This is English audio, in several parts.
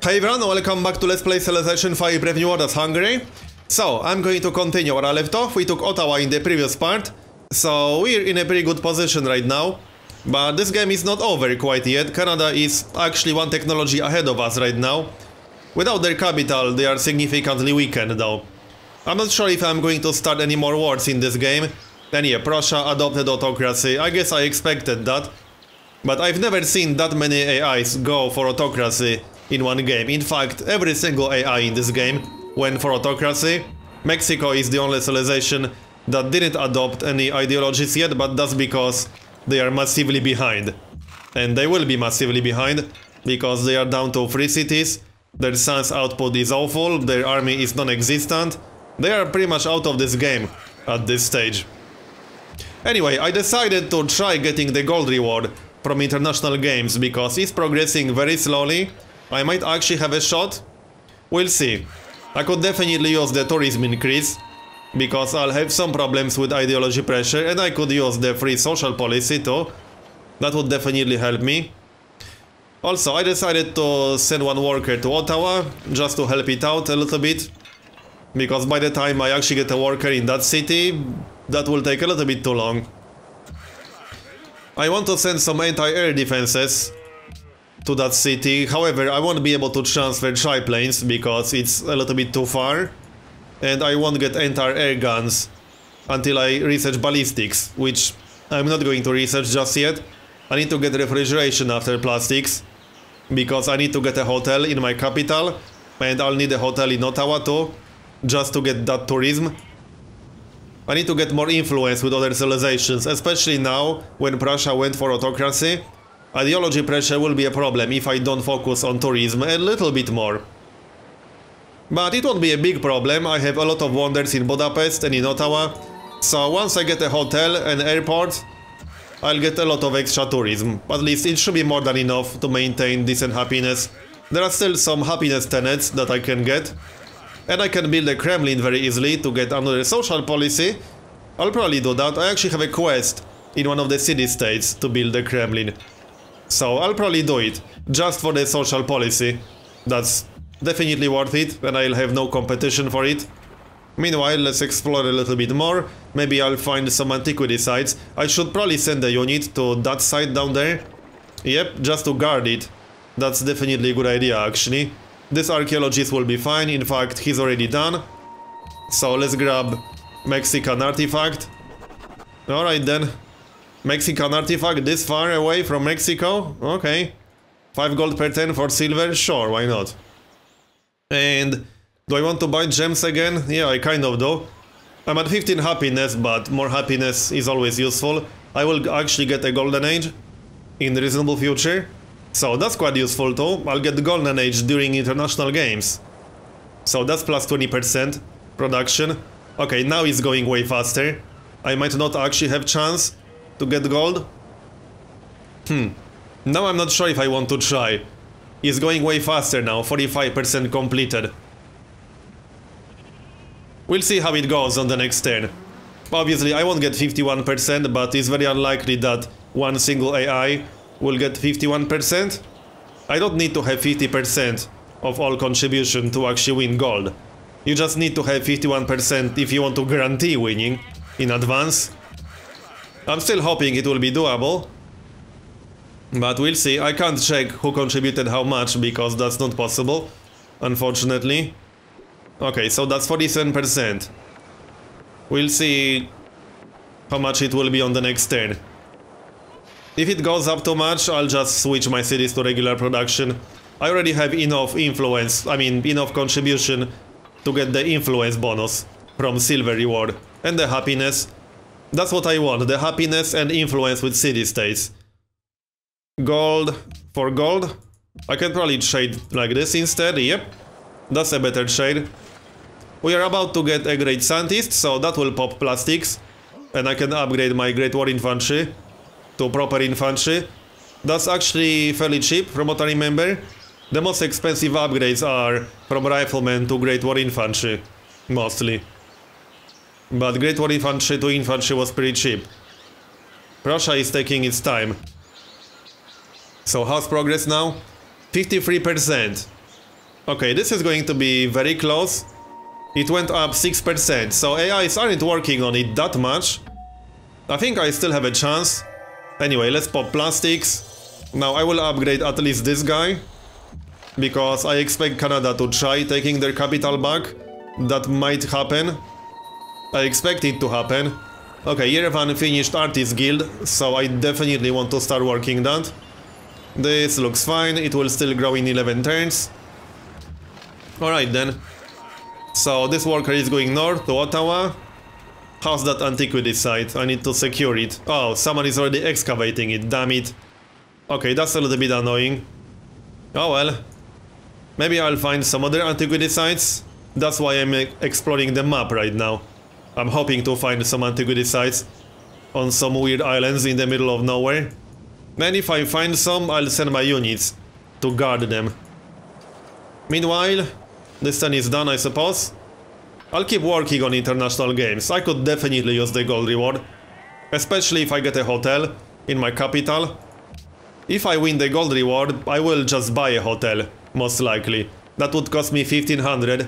Hey everyone, welcome back to Let's Play Civilization 5 Brave New World as Hungary. So, I'm going to continue where I left off. We took Ottawa in the previous part, so we're in a pretty good position right now. But this game is not over quite yet. Canada is actually one technology ahead of us right now. Without their capital, they are significantly weakened though. I'm not sure if I'm going to start any more wars in this game. And yeah, Prussia adopted autocracy. I guess I expected that. But I've never seen that many AIs go for autocracy in one game. In fact, every single AI in this game went for autocracy. Mexico is the only civilization that didn't adopt any ideologies yet, but that's because they are massively behind. And they will be massively behind, because they are down to 3 cities, their sun's output is awful, their army is non-existent, they are pretty much out of this game at this stage. Anyway, I decided to try getting the gold reward from international games, because it's progressing very slowly. I might actually have a shot. We'll see. I could definitely use the tourism increase, because I'll have some problems with ideology pressure, and I could use the free social policy too. That would definitely help me. Also, I decided to send one worker to Ottawa, just to help it out a little bit. Because by the time I actually get a worker in that city, that will take a little bit too long. I want to send some anti-air defenses to that city. However, I won't be able to transfer triplanes because it's a little bit too far. And I won't get anti-air guns until I research ballistics, which I'm not going to research just yet. I need to get refrigeration after plastics, because I need to get a hotel in my capital, and I'll need a hotel in Ottawa too, just to get that tourism. I need to get more influence with other civilizations, especially now when Prussia went for autocracy. Ideology pressure will be a problem if I don't focus on tourism a little bit more. But it won't be a big problem. I have a lot of wonders in Budapest and in Ottawa, so once I get a hotel and airport, I'll get a lot of extra tourism. At least it should be more than enough to maintain decent happiness. There are still some happiness tenets that I can get, and I can build a Kremlin very easily to get another social policy. I'll probably do that. I actually have a quest in one of the city-states to build a Kremlin. So I'll probably do it, just for the social policy. That's definitely worth it, and I'll have no competition for it. Meanwhile, let's explore a little bit more. Maybe I'll find some antiquity sites. I should probably send a unit to that site down there. Yep, just to guard it. That's definitely a good idea, actually. This archaeologist will be fine. In fact, he's already done. So let's grab Mexican artifact. Alright then. Mexican artifact this far away from Mexico? Okay. 5 gold per 10 for silver? Sure, why not? And do I want to buy gems again? Yeah, I kind of do. I'm at 15 happiness, but more happiness is always useful. I will actually get a golden age in the reasonable future. So that's quite useful too. I'll get the golden age during international games. So that's plus 20% production. Okay, now it's going way faster. I might not actually have chance to get gold. Now I'm not sure if I want to try. It's going way faster now, 45% completed. We'll see how it goes on the next turn. Obviously I won't get 51%, but it's very unlikely that one single AI will get 51%. I don't need to have 50% of all contribution to actually win gold. You just need to have 51% if you want to guarantee winning in advance. I'm still hoping it will be doable, but we'll see. I can't check who contributed how much, because that's not possible, unfortunately. Okay, so that's 47%. We'll see how much it will be on the next turn. If it goes up too much, I'll just switch my cities to regular production. I already have enough influence, enough contribution to get the influence bonus from silver reward and the happiness. That's what I want, the happiness and influence with city-states. Gold for gold. I can probably trade like this instead, yep. That's a better trade. We are about to get a great scientist, so that will pop plastics. And I can upgrade my Great War Infantry to proper infantry. That's actually fairly cheap, from what I remember. The most expensive upgrades are from Riflemen to Great War Infantry, mostly. But Great War Infantry to infantry was pretty cheap. Prussia is taking its time. So how's progress now? 53%. Okay, this is going to be very close. It went up 6%, so AIs aren't working on it that much. I think I still have a chance. Anyway, let's pop plastics. Now I will upgrade at least this guy, because I expect Canada to try taking their capital back. That might happen. I expect it to happen. Okay, Yerevan finished Artist Guild, so I definitely want to start working that. This looks fine, it will still grow in 11 turns. Alright then. So this worker is going north to Ottawa. How's that antiquity site? I need to secure it. Oh, someone is already excavating it, damn it. Okay, that's a little bit annoying. Oh well. Maybe I'll find some other antiquity sites. That's why I'm exploring the map right now. I'm hoping to find some antiquity sites on some weird islands in the middle of nowhere. And if I find some, I'll send my units to guard them. Meanwhile, this turn is done, I suppose. I'll keep working on international games. I could definitely use the gold reward, especially if I get a hotel in my capital. If I win the gold reward, I will just buy a hotel, most likely. That would cost me 1500.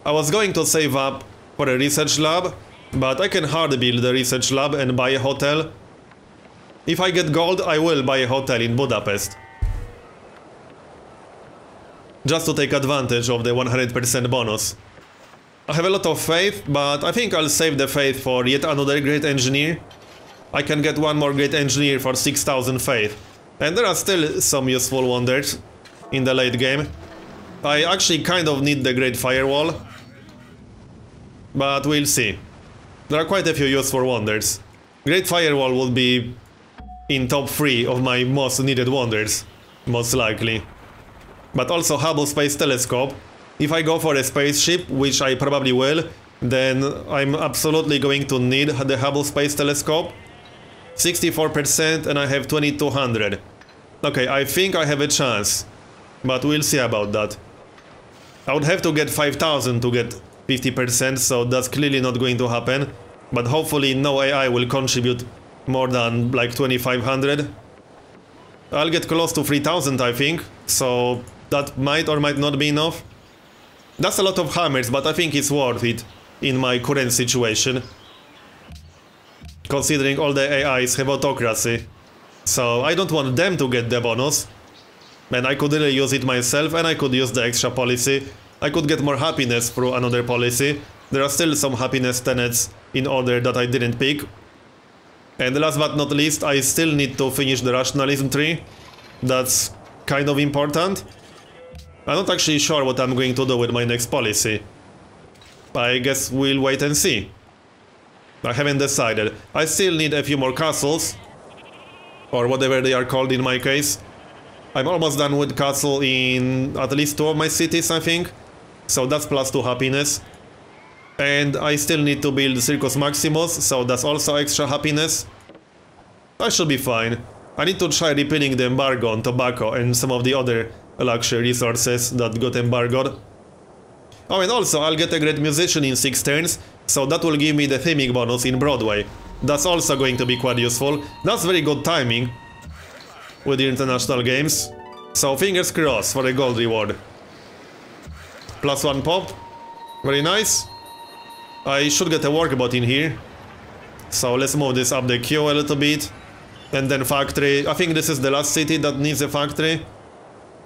I was going to save up for a research lab, but I can hard build a research lab and buy a hotel. If I get gold, I will buy a hotel in Budapest. Just to take advantage of the 100% bonus. I have a lot of faith, but I think I'll save the faith for yet another great engineer. I can get one more great engineer for 6000 faith. And there are still some useful wonders in the late game. I actually kind of need the great firewall, but we'll see. There are quite a few useful wonders. Great firewall would be in top 3 of my most needed wonders, most likely. But also Hubble Space Telescope. If I go for a spaceship, which I probably will, then I'm absolutely going to need the Hubble Space Telescope. 64% and I have 2200. Okay, I think I have a chance, but we'll see about that. I would have to get 5000 to get 50%, so that's clearly not going to happen. But hopefully no AI will contribute more than like 2500. I'll get close to 3000, I think, so that might or might not be enough. That's a lot of hammers, but I think it's worth it in my current situation, considering all the AIs have autocracy. So I don't want them to get the bonus, and I could really use it myself, and I could use the extra policy. I could get more happiness through another policy. There are still some happiness tenets in order that I didn't pick. And last but not least, I still need to finish the rationalism tree. That's kind of important. I'm not actually sure what I'm going to do with my next policy. I guess we'll wait and see. I haven't decided. I still need a few more castles, or whatever they are called in my case. I'm almost done with castle in at least 2 of my cities, I think. So that's +2 happiness. And I still need to build Circus Maximus, so that's also extra happiness. I should be fine. I need to try repealing the embargo on tobacco and some of the other luxury resources that got embargoed. Oh, and also I'll get a great musician in 6 turns, so that will give me the theming bonus in Broadway. That's also going to be quite useful. That's very good timing with the international games. So fingers crossed for a gold reward. +1 pop. Very nice. I should get a workbot in here. So let's move this up the queue a little bit. And then factory. I think this is the last city that needs a factory.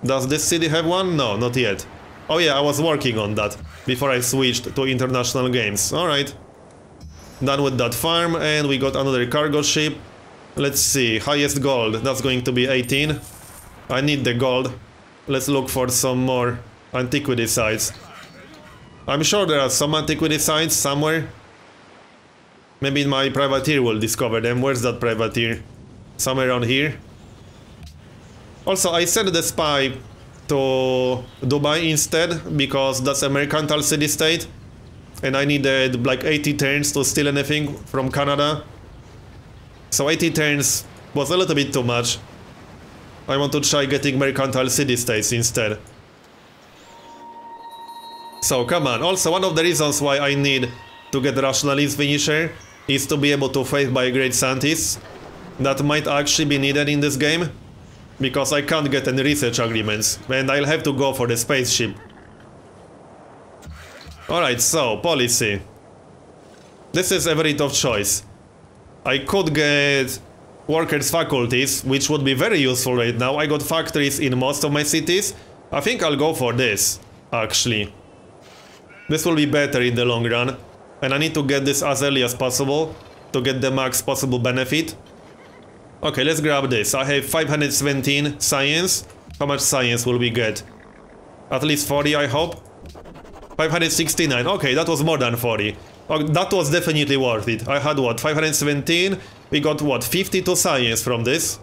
Does this city have one? No, not yet. Oh yeah, I was working on that before I switched to international games. Alright. Done with that farm, and we got another cargo ship. Let's see, highest gold, that's going to be 18. I need the gold. Let's look for some more antiquity sites. I'm sure there are some antiquity sites somewhere. Maybe my privateer will discover them. Where's that privateer? Somewhere around here. Also, I sent the spy to Dubai instead, because that's a mercantile city-state. And I needed like 80 turns to steal anything from Canada. So 80 turns was a little bit too much. I want to try getting mercantile city-states instead. So come on. Also, one of the reasons why I need to get the rationalist finisher is to be able to faith by great scientists. That might actually be needed in this game. because I can't get any research agreements, and I'll have to go for the spaceship. Alright, so, policy. This is a very tough choice. I could get workers' faculties, which would be very useful right now. I got factories in most of my cities. I think I'll go for this, actually. This will be better in the long run. And I need to get this as early as possible to get the max possible benefit. Okay, let's grab this. I have 517 science. How much science will we get? At least 40, I hope. 569. Okay, that was more than 40. Oh, that was definitely worth it. I had what? 517. We got what? 52 science from this.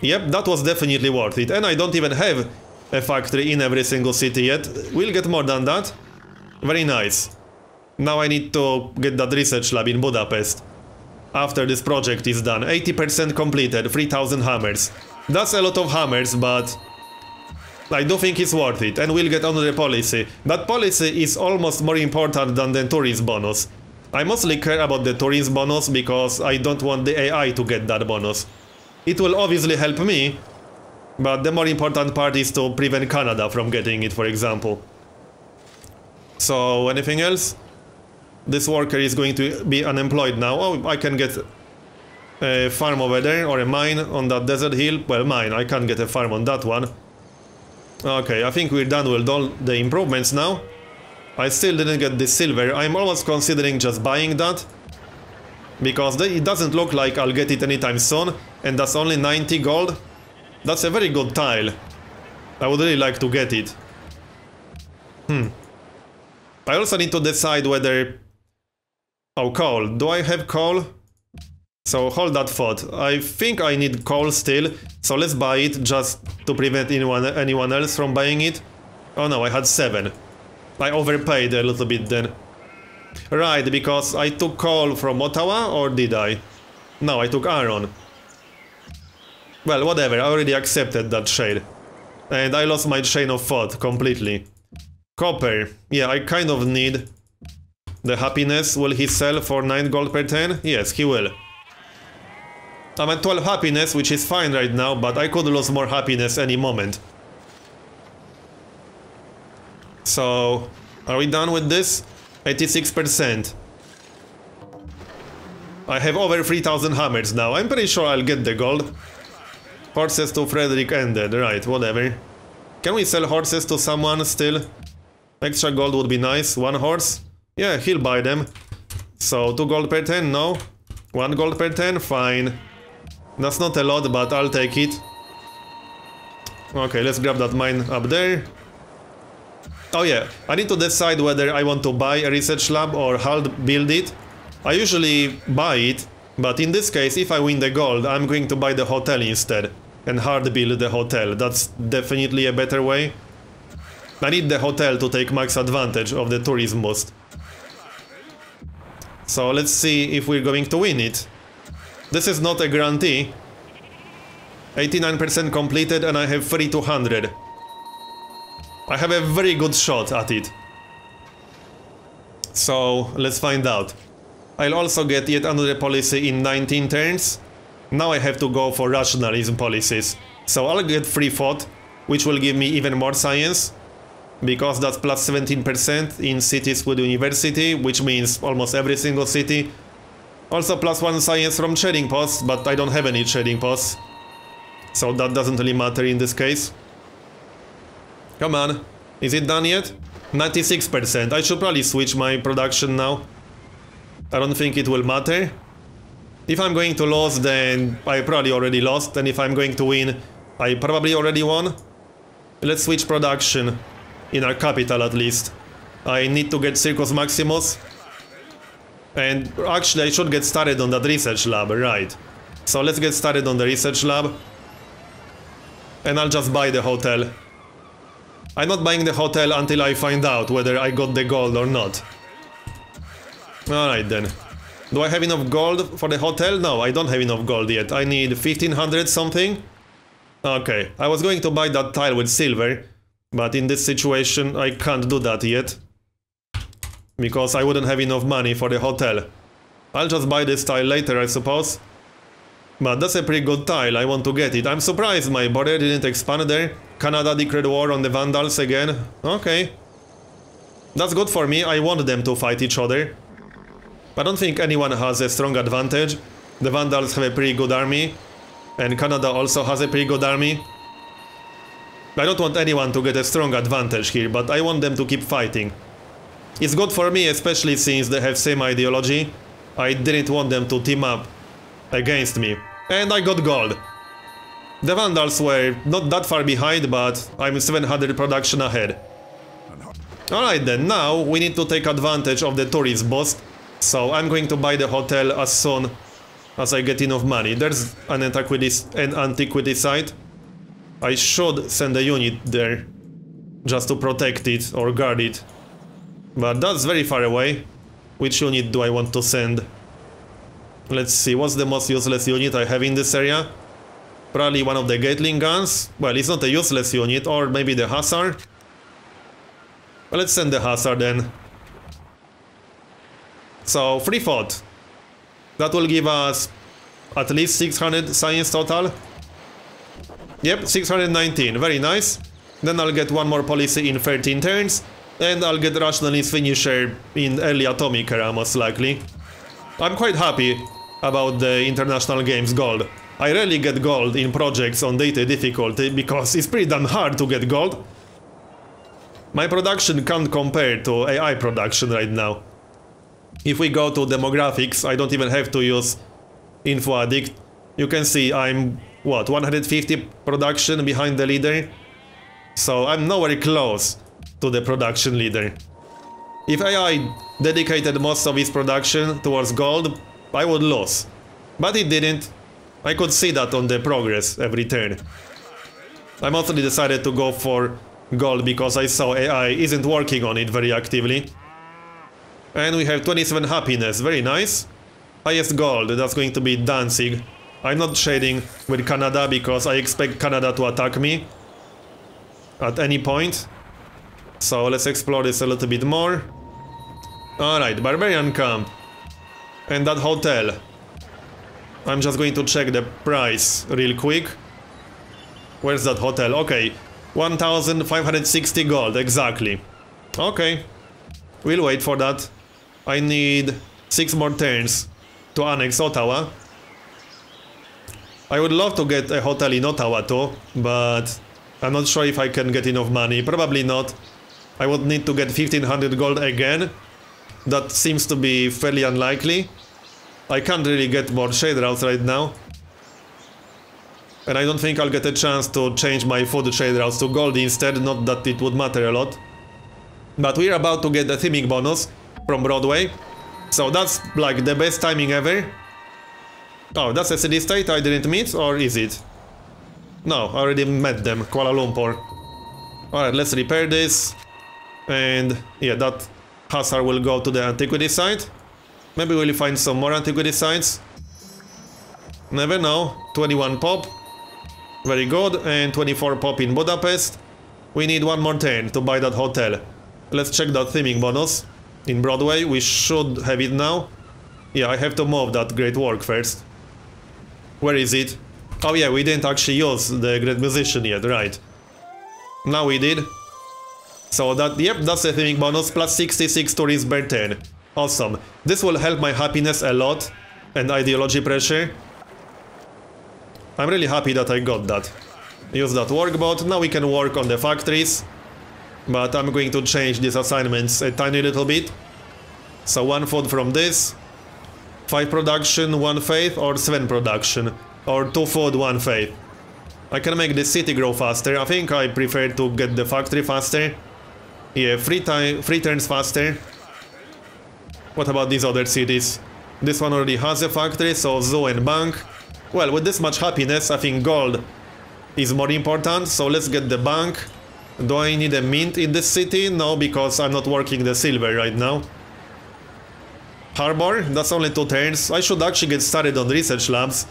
Yep, that was definitely worth it. And I don't even have a factory in every single city yet. We'll get more than that. Very nice. Now I need to get that research lab in Budapest. After this project is done. 80% completed. 3000 hammers. That's a lot of hammers, but I do think it's worth it. And we'll get another policy. That policy is almost more important than the tourist bonus. I mostly care about the tourist bonus because I don't want the AI to get that bonus. It will obviously help me, but the more important part is to prevent Canada from getting it, for example. So, anything else? This worker is going to be unemployed now. Oh, I can get a farm over there, or a mine on that desert hill. Well, mine, I can't get a farm on that one. Okay, I think we're done with all the improvements now. I still didn't get the silver. I'm almost considering just buying that, because it doesn't look like I'll get it anytime soon, and that's only 90 gold. That's a very good tile. I would really like to get it. I also need to decide whether... Oh, coal. Do I have coal? So hold that thought. I think I need coal still, so let's buy it just to prevent anyone else from buying it. Oh no, I had 7. I overpaid a little bit then. Right, because I took coal from Ottawa, or did I? No, I took iron. Well, whatever, I already accepted that shade. And I lost my chain of thought completely. Copper. Yeah, I kind of need the happiness. Will he sell for 9 gold per 10? Yes, he will. I'm at 12 happiness, which is fine right now, but I could lose more happiness any moment. So, are we done with this? 86%. I have over 3000 hammers now. I'm pretty sure I'll get the gold. Horses to Frederick ended. Right, whatever. Can we sell horses to someone still? Extra gold would be nice. 1 horse? Yeah, he'll buy them. So, 2 gold per 10? No. 1 gold per 10? Fine. That's not a lot, but I'll take it. Okay, let's grab that mine up there. Oh yeah, I need to decide whether I want to buy a research lab or hard build it. I usually buy it, but in this case, if I win the gold, I'm going to buy the hotel instead and hard build the hotel. That's definitely a better way. I need the hotel to take max advantage of the tourism boost. So let's see if we're going to win it. This is not a guarantee. 89% completed and I have 3200. I have a very good shot at it. So, let's find out. I'll also get yet another policy in 19 turns. Now I have to go for rationalism policies. So I'll get free thought, which will give me even more science. Because that's plus 17% in cities with university, which means almost every single city. Also plus 1 science from trading posts, but I don't have any trading posts. So that doesn't really matter in this case. Come on, is it done yet? 96%. I should probably switch my production now. I don't think it will matter. If I'm going to lose, then I probably already lost. And if I'm going to win, I probably already won. Let's switch production. In our capital at least. I need to get Circus Maximus. And actually I should get started on that research lab, right. So let's get started on the research lab. And I'll just buy the hotel. I'm not buying the hotel until I find out whether I got the gold or not. Alright then. Do I have enough gold for the hotel? No, I don't have enough gold yet. I need 1500 something. Okay, I was going to buy that tile with silver. But in this situation I can't do that yet. Because I wouldn't have enough money for the hotel. I'll just buy this tile later, I suppose. But that's a pretty good tile, I want to get it. I'm surprised my border didn't expand there. Canada declared war on the Vandals again. Okay. That's good for me, I want them to fight each other. I don't think anyone has a strong advantage. The Vandals have a pretty good army. And Canada also has a pretty good army. I don't want anyone to get a strong advantage here, but I want them to keep fighting. It's good for me, especially since they have same ideology. I didn't want them to team up against me. And I got gold. The Vandals were not that far behind, but I'm 700 production ahead. Alright then, now we need to take advantage of the tourist boost. So I'm going to buy the hotel as soon as I get enough money. There's an antiquity site. I should send a unit there just to protect it or guard it. But that's very far away. Which unit do I want to send? Let's see, what's the most useless unit I have in this area? Probably one of the Gatling guns. Well, it's not a useless unit, or maybe the Hussar. Well, let's send the Hussar then. So, free thought. That will give us at least 600 science total. Yep, 619, very nice. Then I'll get one more policy in 13 turns. And I'll get rationalist finisher in early atomic era, most likely. I'm quite happy about the international games gold. I rarely get gold in projects on Deity difficulty because it's pretty damn hard to get gold. My production can't compare to AI production right now. If we go to demographics, I don't even have to use Info Addict. You can see I'm, what, 150 production behind the leader? So I'm nowhere close to the production leader. If AI dedicated most of its production towards gold, I would lose. But it didn't. I could see that on the progress every turn. I mostly decided to go for gold because I saw AI isn't working on it very actively. And we have 27 happiness, very nice. Highest gold, that's going to be Danzig. I'm not trading with Canada because I expect Canada to attack me at any point. So let's explore this a little bit more. Alright, Barbarian Camp. And that hotel. I'm just going to check the price real quick. Where's that hotel? Okay, 1560 gold, exactly. Okay, we'll wait for that. I need 6 more turns to annex Ottawa. I would love to get a hotel in Ottawa too, but I'm not sure if I can get enough money. Probably not. I would need to get 1500 gold again. That seems to be fairly unlikely. I can't really get more shade routes right now. And I don't think I'll get a chance to change my food shade routes to gold instead, not that it would matter a lot. But we're about to get the theming bonus from Broadway. So that's like the best timing ever. Oh, that's a city state I didn't meet, or is it? No, I already met them, Kuala Lumpur. Alright, let's repair this. And yeah, that Hussar will go to the antiquity site. Maybe we'll find some more antiquity sites. Never know. 21 pop. Very good. And 24 pop in Budapest. We need one more turn to buy that hotel. Let's check that theming bonus. In Broadway, we should have it now. Yeah, I have to move that great work first. Where is it? Oh yeah, we didn't actually use the great musician yet, right. Now we did. So that, yep, that's the theming bonus, plus 66 tourists per turn. Awesome. This will help my happiness a lot, and ideology pressure. I'm really happy that I got that. Use that workbot, now we can work on the factories. But I'm going to change these assignments a tiny little bit. So 1 food from this. 5 production, 1 faith, or 7 production. Or 2 food, 1 faith. I can make the city grow faster. I think I prefer to get the factory faster. Yeah, 3 turns faster. What about these other cities? This one already has a factory, so zoo and bank. Well, with this much happiness, I think gold is more important, so let's get the bank. Do I need a mint in this city? No, because I'm not working the silver right now. Harbor? That's only 2 turns. I should actually get started on research labs.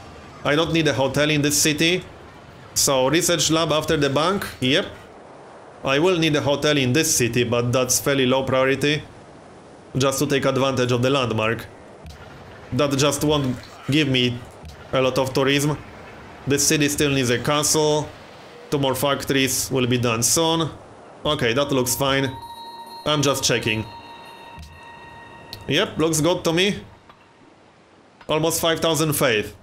I don't need a hotel in this city. So, research lab after the bank? Yep. I will need a hotel in this city, but that's fairly low priority. Just to take advantage of the landmark. That just won't give me a lot of tourism. The city still needs a castle. 2 more factories will be done soon. Okay, that looks fine. I'm just checking. Yep, looks good to me. Almost 5,000 faith.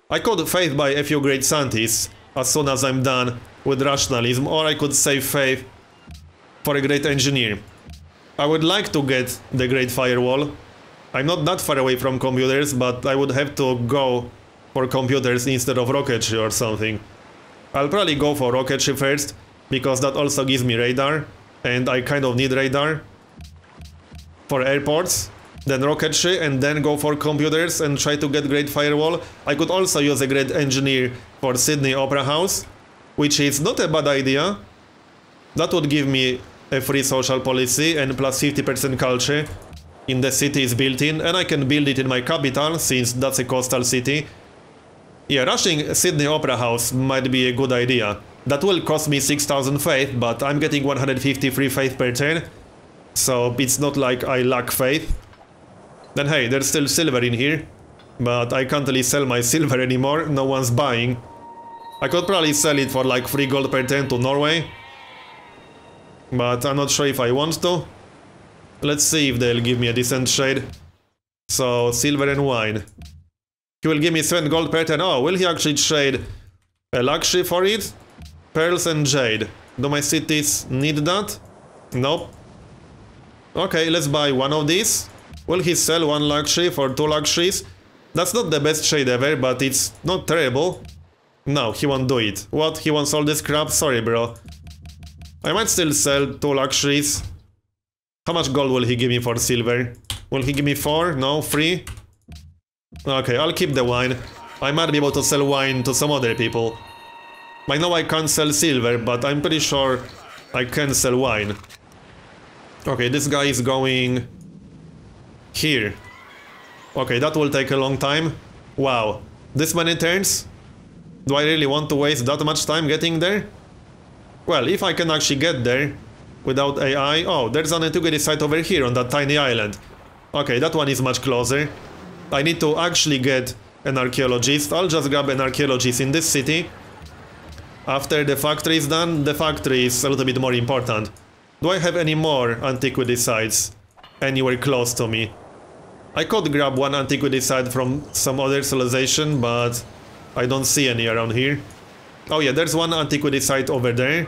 I could faith buy a few great scientists as soon as I'm done with rationalism, or I could save faith for a great engineer. I would like to get the great firewall. I'm not that far away from computers, but I would have to go for computers instead of rocketry or something. I'll probably go for rocketry first, because that also gives me radar, and I kind of need radar for airports. Then rocketry, and then go for computers and try to get great firewall. I could also use a great engineer for Sydney Opera House, which is not a bad idea. That would give me a free social policy and plus 50% culture in the city is built in, and I can build it in my capital since that's a coastal city. Yeah, rushing Sydney Opera House might be a good idea. That will cost me 6,000 faith, but I'm getting 150 free faith per turn, so it's not like I lack faith. Then hey, there's still silver in here, but I can't really sell my silver anymore, no one's buying. I could probably sell it for like 3 gold per turn to Norway, but I'm not sure if I want to. Let's see if they'll give me a decent trade. So, silver and wine. He will give me 7 gold per turn. Oh, will he actually trade a luxury for it? Pearls and jade. Do my cities need that? Nope. Okay, let's buy one of these. Will he sell 1 luxury for 2 luxuries? That's not the best trade ever, but it's not terrible. No, he won't do it. What? He wants all this crap? Sorry, bro. I might still sell 2 luxuries. How much gold will he give me for silver? Will he give me 4? No, 3? Okay, I'll keep the wine. I might be able to sell wine to some other people. I know I can't sell silver, but I'm pretty sure I can sell wine. Okay, this guy is going here. Okay, that will take a long time. Wow, this many turns? Do I really want to waste that much time getting there? Well, if I can actually get there without AI... Oh, there's an antiquity site over here on that tiny island. Okay, that one is much closer. I need to actually get an archaeologist. I'll just grab an archaeologist in this city. After the factory is done, the factory is a little bit more important. Do I have any more antiquity sites anywhere close to me? I could grab one antiquity site from some other civilization, but I don't see any around here. Oh yeah, there's one antiquity site over there.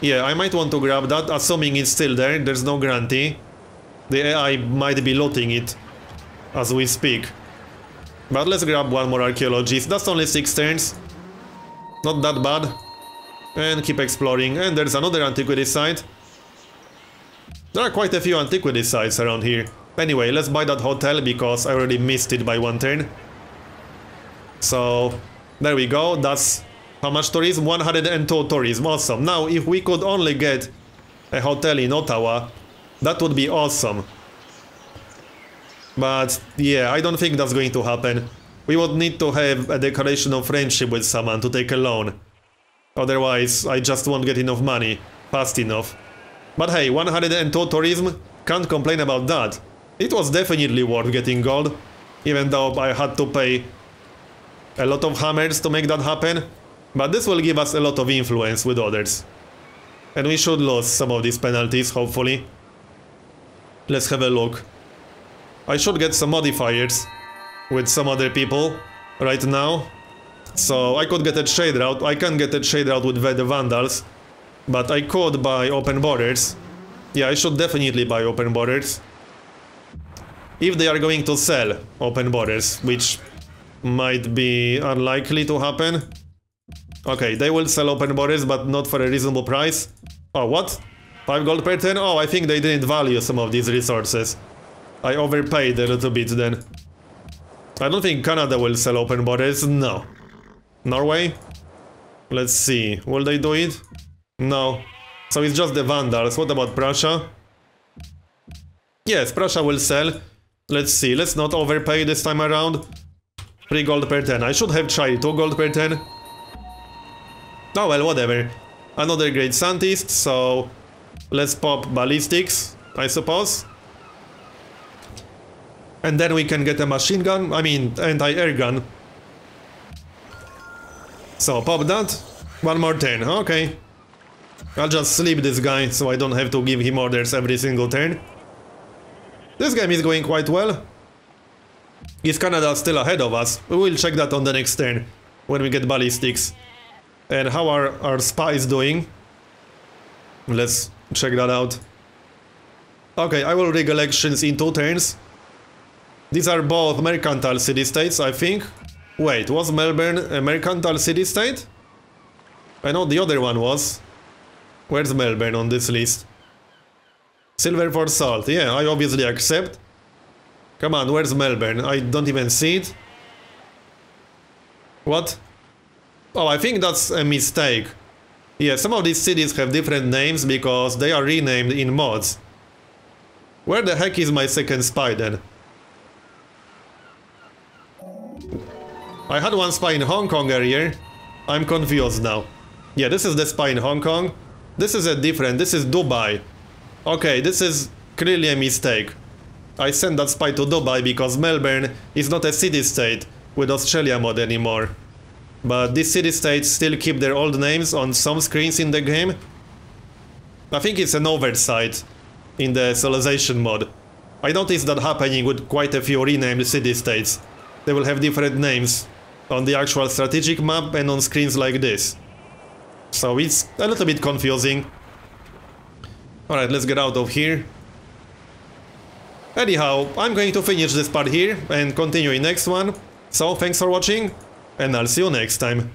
Yeah, I might want to grab that, assuming it's still there. There's no guarantee. The AI might be looting it as we speak. But let's grab one more archaeologist. That's only 6 turns. Not that bad. And keep exploring. And there's another antiquity site. There are quite a few antiquity sites around here. Anyway, let's buy that hotel because I already missed it by 1 turn. So, there we go. That's how much tourism? 102 tourism. Awesome. Now, if we could only get a hotel in Ottawa, that would be awesome. But, yeah, I don't think that's going to happen. We would need to have a declaration of friendship with someone to take a loan. Otherwise, I just won't get enough money fast enough. But hey, 102 tourism, can't complain about that. It was definitely worth getting gold, even though I had to pay a lot of hammers to make that happen. But this will give us a lot of influence with others. And we should lose some of these penalties, hopefully. Let's have a look. I should get some modifiers with some other people right now. So I could get a trade route. I can't get a trade route with the Vandals, but I could buy open borders. Yeah, I should definitely buy open borders. If they are going to sell open borders, which might be unlikely to happen. Okay, they will sell open borders, but not for a reasonable price. Oh, what? 5 gold per turn? Oh, I think they didn't value some of these resources. I overpaid a little bit then. I don't think Canada will sell open borders, no. Norway? Let's see, will they do it? No. So it's just the Vandals. What about Prussia? Yes, Prussia will sell. Let's see, let's not overpay this time around. 3 gold per 10. I should have tried 2 gold per 10. Oh well, whatever. Another great scientist, so let's pop ballistics, I suppose. And then we can get a machine gun, I mean anti-air gun. So pop that. One more turn, okay. I'll just sleep this guy so I don't have to give him orders every single turn. This game is going quite well. Is Canada still ahead of us? We will check that on the next turn, when we get ballistics. And how are our spies doing? Let's check that out. Okay, I will rig elections in 2 turns. These are both mercantile city-states, I think. Wait, was Melbourne a mercantile city-state? I know the other one was. Where's Melbourne on this list? Silver for salt, yeah, I obviously accept. Come on, where's Melbourne? I don't even see it. What? Oh, I think that's a mistake. Yeah, some of these cities have different names because they are renamed in mods. Where the heck is my second spy then? I had one spy in Hong Kong earlier. I'm confused now. Yeah, this is the spy in Hong Kong. This is a different, this is Dubai. Okay, this is clearly a mistake. I sent that spy to Dubai because Melbourne is not a city-state with Australia mod anymore. But these city-states still keep their old names on some screens in the game. I think it's an oversight in the Civilization mod. I noticed that happening with quite a few renamed city-states. They will have different names on the actual strategic map and on screens like this. So it's a little bit confusing. Alright, let's get out of here. Anyhow, I'm going to finish this part here and continue in next one. So thanks for watching, and I'll see you next time.